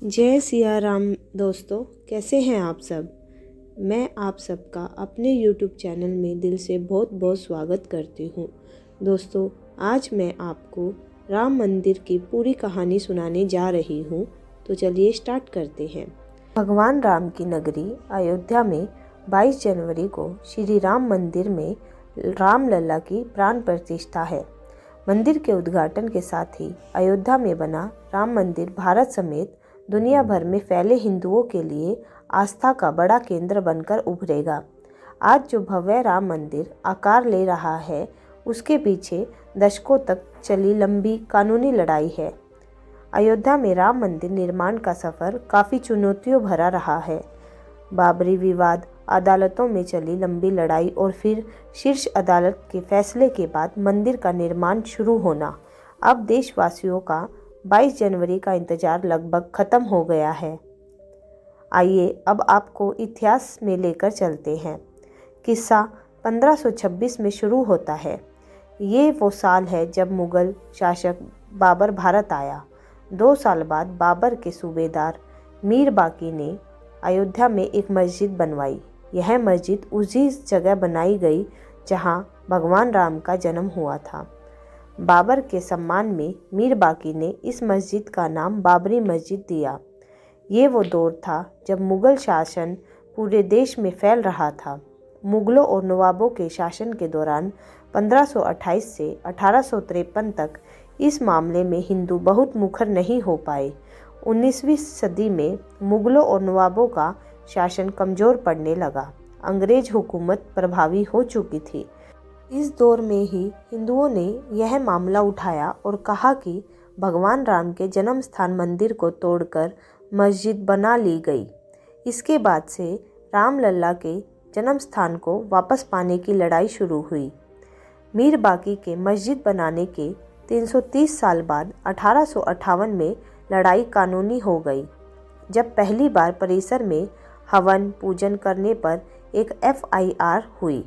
जय सिया राम दोस्तों, कैसे हैं आप सब। मैं आप सबका अपने YouTube चैनल में दिल से बहुत बहुत स्वागत करती हूँ। दोस्तों, आज मैं आपको राम मंदिर की पूरी कहानी सुनाने जा रही हूँ, तो चलिए स्टार्ट करते हैं। भगवान राम की नगरी अयोध्या में 22 जनवरी को श्री राम मंदिर में रामलला की प्राण प्रतिष्ठा है। मंदिर के उद्घाटन के साथ ही अयोध्या में बना राम मंदिर भारत समेत दुनिया भर में फैले हिंदुओं के लिए आस्था का बड़ा केंद्र बनकर उभरेगा। आज जो भव्य राम मंदिर आकार ले रहा है, उसके पीछे दशकों तक चली लंबी कानूनी लड़ाई है। अयोध्या में राम मंदिर निर्माण का सफ़र काफ़ी चुनौतियों भरा रहा है। बाबरी विवाद, अदालतों में चली लंबी लड़ाई और फिर शीर्ष अदालत के फैसले के बाद मंदिर का निर्माण शुरू होना। अब देशवासियों का 22 जनवरी का इंतज़ार लगभग ख़त्म हो गया है। आइए अब आपको इतिहास में लेकर चलते हैं। किस्सा 1526 में शुरू होता है। ये वो साल है जब मुग़ल शासक बाबर भारत आया। 2 साल बाद बाबर के सूबेदार मीर बाकी ने अयोध्या में एक मस्जिद बनवाई। यह मस्जिद उसी जगह बनाई गई जहां भगवान राम का जन्म हुआ था। बाबर के सम्मान में मीर बाकी ने इस मस्जिद का नाम बाबरी मस्जिद दिया। ये वो दौर था जब मुग़ल शासन पूरे देश में फैल रहा था। मुग़लों और नवाबों के शासन के दौरान 1528 से 1853 तक इस मामले में हिंदू बहुत मुखर नहीं हो पाए। 19वीं सदी में मुग़लों और नवाबों का शासन कमज़ोर पड़ने लगा। अंग्रेज हुकूमत प्रभावी हो चुकी थी। इस दौर में ही हिंदुओं ने यह मामला उठाया और कहा कि भगवान राम के जन्म स्थान मंदिर को तोड़कर मस्जिद बना ली गई। इसके बाद से रामलला के जन्म स्थान को वापस पाने की लड़ाई शुरू हुई। मीर बाकी के मस्जिद बनाने के 330 साल बाद 1858 में लड़ाई कानूनी हो गई, जब पहली बार परिसर में हवन पूजन करने पर एक FIR हुई।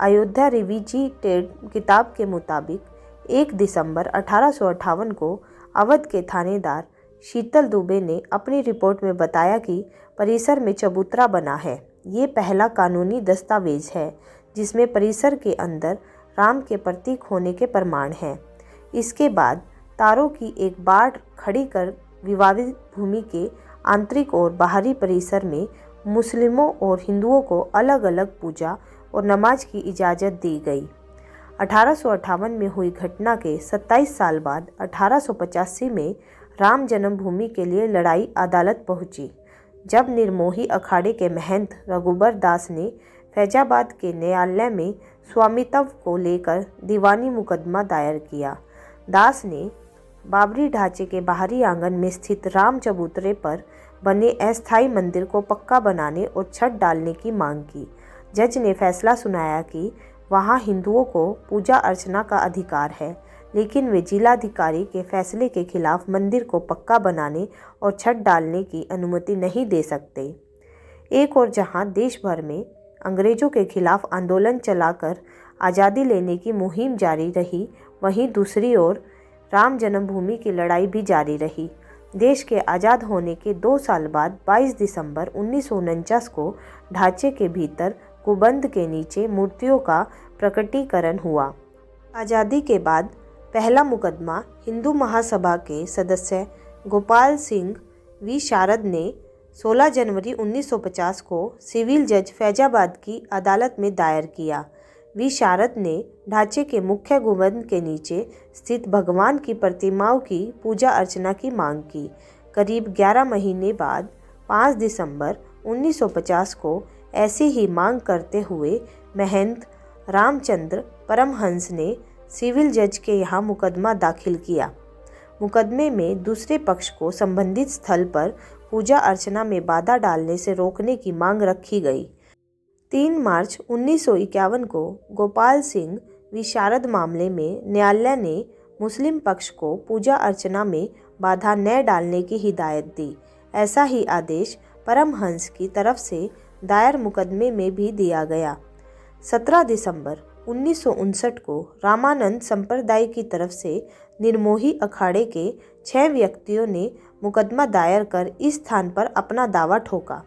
अयोध्या रिविजिटेड किताब के मुताबिक 1 दिसंबर 1858 को अवध के थानेदार शीतल दुबे ने अपनी रिपोर्ट में बताया कि परिसर में चबूतरा बना है। ये पहला कानूनी दस्तावेज है जिसमें परिसर के अंदर राम के प्रतीक होने के प्रमाण हैं। इसके बाद तारों की एक बाड़ खड़ी कर विवादित भूमि के आंतरिक और बाहरी परिसर में मुस्लिमों और हिंदुओं को अलग अलग पूजा और नमाज की इजाज़त दी गई। 1858 में हुई घटना के 27 साल बाद 1885 में राम जन्मभूमि के लिए लड़ाई अदालत पहुंची, जब निर्मोही अखाड़े के महंत रघुबर दास ने फैजाबाद के न्यायालय में स्वामित्व को लेकर दीवानी मुकदमा दायर किया। दास ने बाबरी ढांचे के बाहरी आंगन में स्थित राम चबूतरे पर बने अस्थायी मंदिर को पक्का बनाने और छत डालने की मांग की। जज ने फैसला सुनाया कि वहां हिंदुओं को पूजा अर्चना का अधिकार है, लेकिन वे जिलाधिकारी के फैसले के खिलाफ मंदिर को पक्का बनाने और छत डालने की अनुमति नहीं दे सकते। एक और जहां देश भर में अंग्रेजों के खिलाफ आंदोलन चलाकर आज़ादी लेने की मुहिम जारी रही, वहीं दूसरी ओर राम जन्मभूमि की लड़ाई भी जारी रही। देश के आज़ाद होने के 2 साल बाद 22 दिसंबर 1949 को ढांचे के भीतर गुंबद के नीचे मूर्तियों का प्रकटीकरण हुआ। आज़ादी के बाद पहला मुकदमा हिंदू महासभा के सदस्य गोपाल सिंह वी शारद ने 16 जनवरी 1950 को सिविल जज फैजाबाद की अदालत में दायर किया। वी शारद ने ढांचे के मुख्य गुंबद के नीचे स्थित भगवान की प्रतिमाओं की पूजा अर्चना की मांग की। करीब 11 महीने बाद 5 दिसंबर 1950 को ऐसी ही मांग करते हुए महंत रामचंद्र परमहंस ने सिविल जज के यहाँ मुकदमा दाखिल किया। मुकदमे में दूसरे पक्ष को संबंधित स्थल पर पूजा अर्चना में बाधा डालने से रोकने की मांग रखी गई। 3 मार्च 1951 को गोपाल सिंह विशारद मामले में न्यायालय ने मुस्लिम पक्ष को पूजा अर्चना में बाधा न डालने की हिदायत दी। ऐसा ही आदेश परमहंस की तरफ से दायर मुकदमे में भी दिया गया। 17 दिसंबर 1959 को रामानंद संप्रदाय की तरफ से निर्मोही अखाड़े के 6 व्यक्तियों ने मुकदमा दायर कर इस स्थान पर अपना दावा ठोका।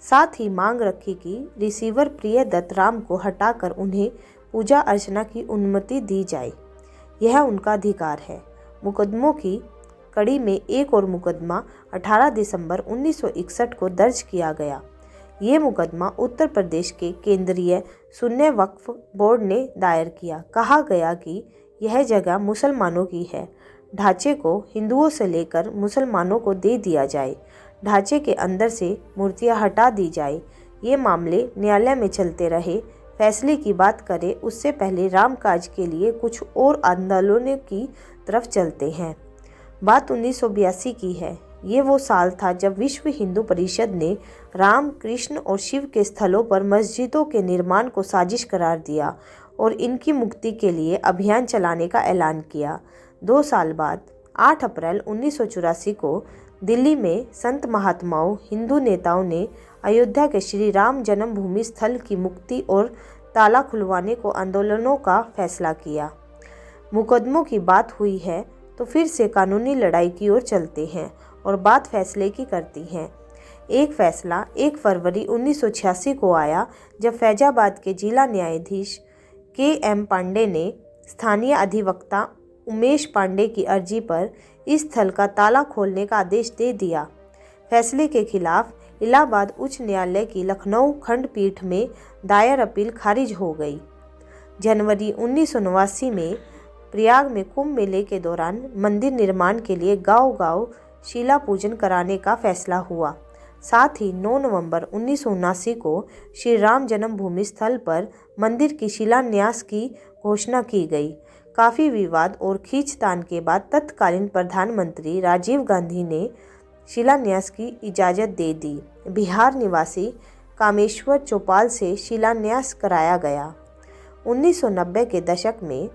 साथ ही मांग रखी कि रिसीवर प्रियदत्त राम को हटाकर उन्हें पूजा अर्चना की अनुमति दी जाए। यह उनका अधिकार है। मुकदमों की कड़ी में एक और मुकदमा 18 दिसंबर 1961 को दर्ज किया गया। ये मुकदमा उत्तर प्रदेश के केंद्रीय सुन्नी वक्फ बोर्ड ने दायर किया। कहा गया कि यह जगह मुसलमानों की है, ढांचे को हिंदुओं से लेकर मुसलमानों को दे दिया जाए, ढांचे के अंदर से मूर्तियां हटा दी जाए। ये मामले न्यायालय में चलते रहे। फैसले की बात करें उससे पहले रामकाज के लिए कुछ और आंदोलनों की तरफ चलते हैं। बात 1982 की है। ये वो साल था जब विश्व हिंदू परिषद ने राम, कृष्ण और शिव के स्थलों पर मस्जिदों के निर्माण को साजिश करार दिया और इनकी मुक्ति के लिए अभियान चलाने का ऐलान किया। 2 साल बाद 8 अप्रैल 1984 को दिल्ली में संत महात्माओं, हिंदू नेताओं ने अयोध्या के श्री राम जन्मभूमि स्थल की मुक्ति और ताला खुलवाने को आंदोलनों का फैसला किया। मुकदमों की बात हुई है तो फिर से कानूनी लड़ाई की ओर चलते हैं और बात फैसले की करती हैं। एक फैसला 1 फरवरी 1986 को आया जब फैजाबाद के जिला न्यायाधीश KM पांडे ने स्थानीय अधिवक्ता उमेश पांडे की अर्जी पर इस स्थल का ताला खोलने का आदेश दे दिया। फैसले के खिलाफ इलाहाबाद उच्च न्यायालय की लखनऊ खंडपीठ में दायर अपील खारिज हो गई। जनवरी 1989 में प्रयाग में कुंभ मेले के दौरान मंदिर निर्माण के लिए गांव-गांव शिला पूजन कराने का फैसला हुआ। साथ ही 9 नवंबर 1979 को श्री राम जन्मभूमि स्थल पर मंदिर की शिलान्यास की घोषणा की गई। काफ़ी विवाद और खींचतान के बाद तत्कालीन प्रधानमंत्री राजीव गांधी ने शिलान्यास की इजाज़त दे दी। बिहार निवासी कामेश्वर चौपाल से शिलान्यास कराया गया। 1990 के दशक में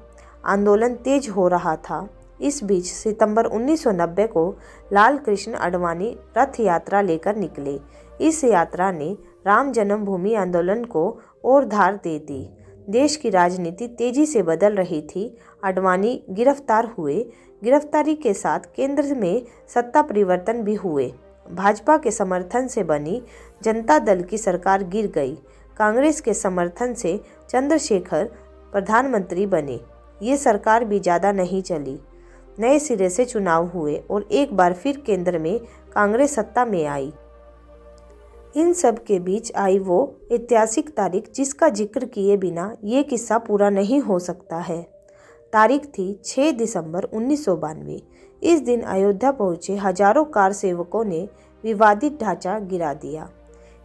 आंदोलन तेज हो रहा था। इस बीच सितंबर 1990 को लाल कृष्ण आडवाणी रथ यात्रा लेकर निकले। इस यात्रा ने राम जन्मभूमि आंदोलन को और धार दे दी। देश की राजनीति तेजी से बदल रही थी। आडवाणी गिरफ्तार हुए। गिरफ्तारी के साथ केंद्र में सत्ता परिवर्तन भी हुए। भाजपा के समर्थन से बनी जनता दल की सरकार गिर गई। कांग्रेस के समर्थन से चंद्रशेखर प्रधानमंत्री बने। ये सरकार भी ज़्यादा नहीं चली। नए सिरे से चुनाव हुए और एक बार फिर केंद्र में कांग्रेस सत्ता में आई। इन सब के बीच आई वो ऐतिहासिक तारीख जिसका जिक्र किए बिना ये किस्सा पूरा नहीं हो सकता है। तारीख थी 6 दिसंबर 1992। इस दिन अयोध्या पहुंचे हजारों कार सेवकों ने विवादित ढांचा गिरा दिया।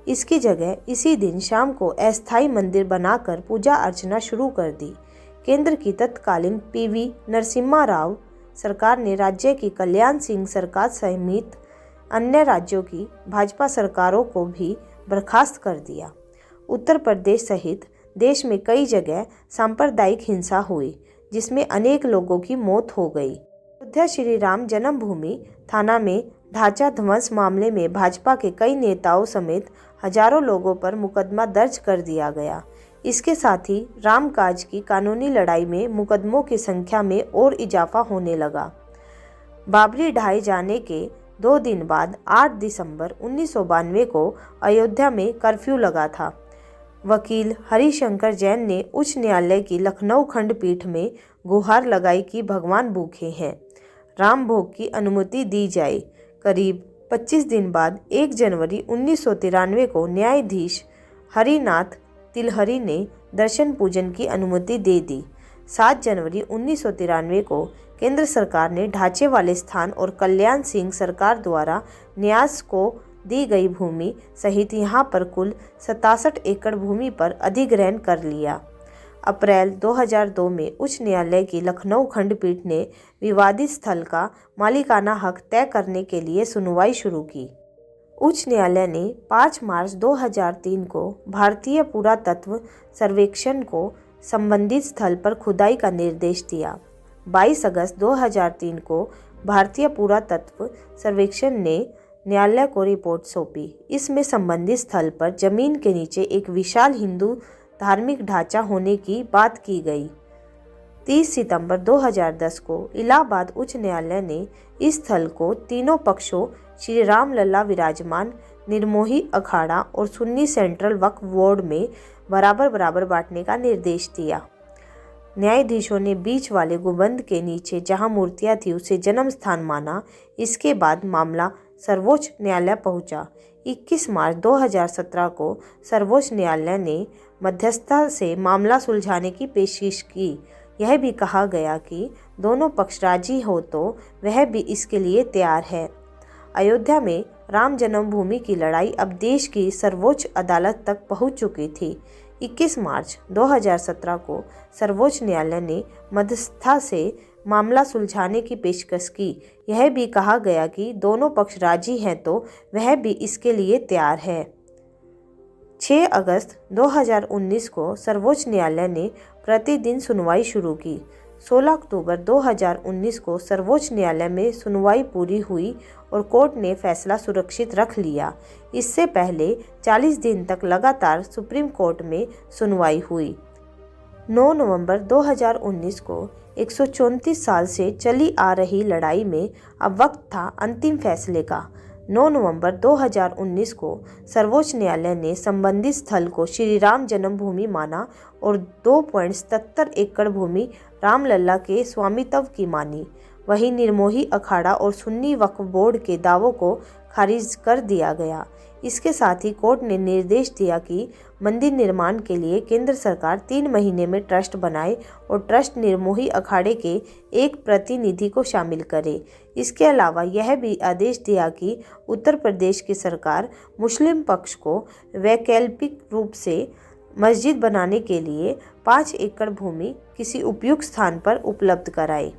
इसकी जगह इसी दिन शाम को अस्थायी मंदिर बनाकर पूजा अर्चना शुरू कर दी। केंद्र की तत्कालीन PV नरसिम्हा राव सरकार ने राज्य की कल्याण सिंह सरकार सहित अन्य राज्यों की भाजपा सरकारों को भी बर्खास्त कर दिया। उत्तर प्रदेश सहित देश में कई जगह सांप्रदायिक हिंसा हुई जिसमें अनेक लोगों की मौत हो गई। अयोध्या श्री राम जन्मभूमि थाना में ढांचा ध्वंस मामले में भाजपा के कई नेताओं समेत हजारों लोगों पर मुकदमा दर्ज कर दिया गया। इसके साथ ही रामकाज की कानूनी लड़ाई में मुकदमों की संख्या में और इजाफा होने लगा। बाबरी ढाए जाने के 2 दिन बाद 8 दिसंबर 1992 को अयोध्या में कर्फ्यू लगा था। वकील हरिशंकर जैन ने उच्च न्यायालय की लखनऊ खंडपीठ में गुहार लगाई कि भगवान भूखे हैं, राम भोग की अनुमति दी जाए। करीब 25 दिन बाद 1 जनवरी 1993 को न्यायाधीश हरिनाथ तिलहरी ने दर्शन पूजन की अनुमति दे दी। 7 जनवरी 1993 को केंद्र सरकार ने ढांचे वाले स्थान और कल्याण सिंह सरकार द्वारा न्यास को दी गई भूमि सहित यहां पर कुल 67 एकड़ भूमि पर अधिग्रहण कर लिया। अप्रैल 2002 में उच्च न्यायालय की लखनऊ खंडपीठ ने विवादित स्थल का मालिकाना हक तय करने के लिए सुनवाई शुरू की। उच्च न्यायालय ने 5 मार्च 2003 को भारतीय पुरातत्व सर्वेक्षण को संबंधित स्थल पर खुदाई का निर्देश दिया। 22 अगस्त 2003 को भारतीय पुरातत्व सर्वेक्षण ने न्यायालय को रिपोर्ट सौंपी। इसमें संबंधित स्थल पर जमीन के नीचे एक विशाल हिंदू धार्मिक ढांचा होने की बात की गई। 30 सितंबर 2010 को इलाहाबाद उच्च न्यायालय ने इस स्थल को तीनों पक्षों श्री राम लल्ला विराजमान निर्मोही अखाड़ा और सुन्नी सेंट्रल वक्फ बोर्ड में बराबर बराबर बांटने का निर्देश दिया। न्यायाधीशों ने बीच वाले गुंबद के नीचे जहां मूर्तियां थी उसे जन्म स्थान माना। इसके बाद मामला सर्वोच्च न्यायालय पहुंचा। 21 मार्च 2017 को सर्वोच्च न्यायालय ने मध्यस्थता से मामला सुलझाने की पेशकश की। यह भी कहा गया कि दोनों पक्ष राजी हो तो वह भी इसके लिए तैयार है। अयोध्या में राम जन्मभूमि की लड़ाई अब देश की सर्वोच्च अदालत तक पहुंच चुकी थी। 21 मार्च 2017 को सर्वोच्च न्यायालय ने मध्यस्थता से मामला सुलझाने की पेशकश की। यह भी कहा गया कि दोनों पक्ष राजी हैं तो वह भी इसके लिए तैयार है। 6 अगस्त 2019 को सर्वोच्च न्यायालय ने प्रतिदिन सुनवाई शुरू की। 16 अक्टूबर 2019 को सर्वोच्च न्यायालय में सुनवाई पूरी हुई और कोर्ट ने फैसला सुरक्षित रख लिया। इससे पहले 40 दिन तक लगातार सुप्रीम कोर्ट में सुनवाई हुई। 9 नवंबर 2019 को 134 साल से चली आ रही लड़ाई में अब वक्त था अंतिम फैसले का। 9 नवंबर 2019 को सर्वोच्च न्यायालय ने संबंधित स्थल को श्री राम जन्मभूमि माना और 2.77 एकड़ भूमि रामलला के स्वामित्व की मानी। वहीं निर्मोही अखाड़ा और सुन्नी वक्फ बोर्ड के दावों को खारिज कर दिया गया। इसके साथ ही कोर्ट ने निर्देश दिया कि मंदिर निर्माण के लिए केंद्र सरकार 3 महीने में ट्रस्ट बनाए और ट्रस्ट निर्मोही अखाड़े के एक प्रतिनिधि को शामिल करे। इसके अलावा यह भी आदेश दिया कि उत्तर प्रदेश की सरकार मुस्लिम पक्ष को वैकल्पिक रूप से मस्जिद बनाने के लिए 5 एकड़ भूमि किसी उपयुक्त स्थान पर उपलब्ध कराए।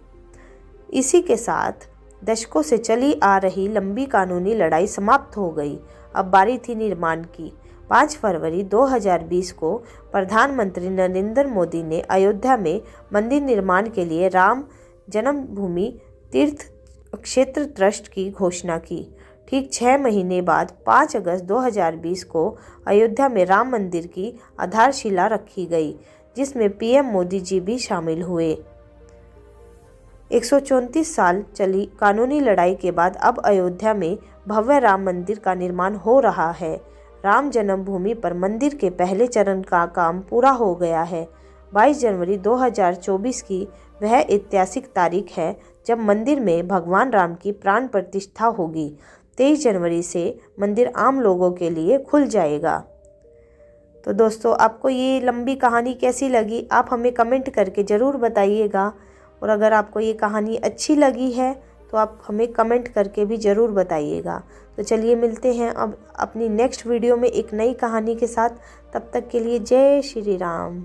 इसी के साथ दशकों से चली आ रही लंबी कानूनी लड़ाई समाप्त हो गई। अब बारी थी निर्माण की। 5 फरवरी 2020 को प्रधानमंत्री नरेंद्र मोदी ने अयोध्या में मंदिर निर्माण के लिए राम जन्मभूमि तीर्थ क्षेत्र ट्रस्ट की घोषणा की। ठीक 6 महीने बाद 5 अगस्त 2020 को अयोध्या में राम मंदिर की आधारशिला रखी गई, जिसमें पीएम मोदी जी भी शामिल हुए। 134 साल चली कानूनी लड़ाई के बाद अब अयोध्या में भव्य राम मंदिर का निर्माण हो रहा है। राम जन्मभूमि पर मंदिर के पहले चरण का काम पूरा हो गया है। 22 जनवरी 2024 की वह ऐतिहासिक तारीख है जब मंदिर में भगवान राम की प्राण प्रतिष्ठा होगी। 23 जनवरी से मंदिर आम लोगों के लिए खुल जाएगा। तो दोस्तों, आपको ये लंबी कहानी कैसी लगी आप हमें कमेंट करके ज़रूर बताइएगा। और अगर आपको ये कहानी अच्छी लगी है तो आप हमें कमेंट करके भी ज़रूर बताइएगा। तो चलिए मिलते हैं अब अपनी नेक्स्ट वीडियो में एक नई कहानी के साथ। तब तक के लिए जय श्री राम।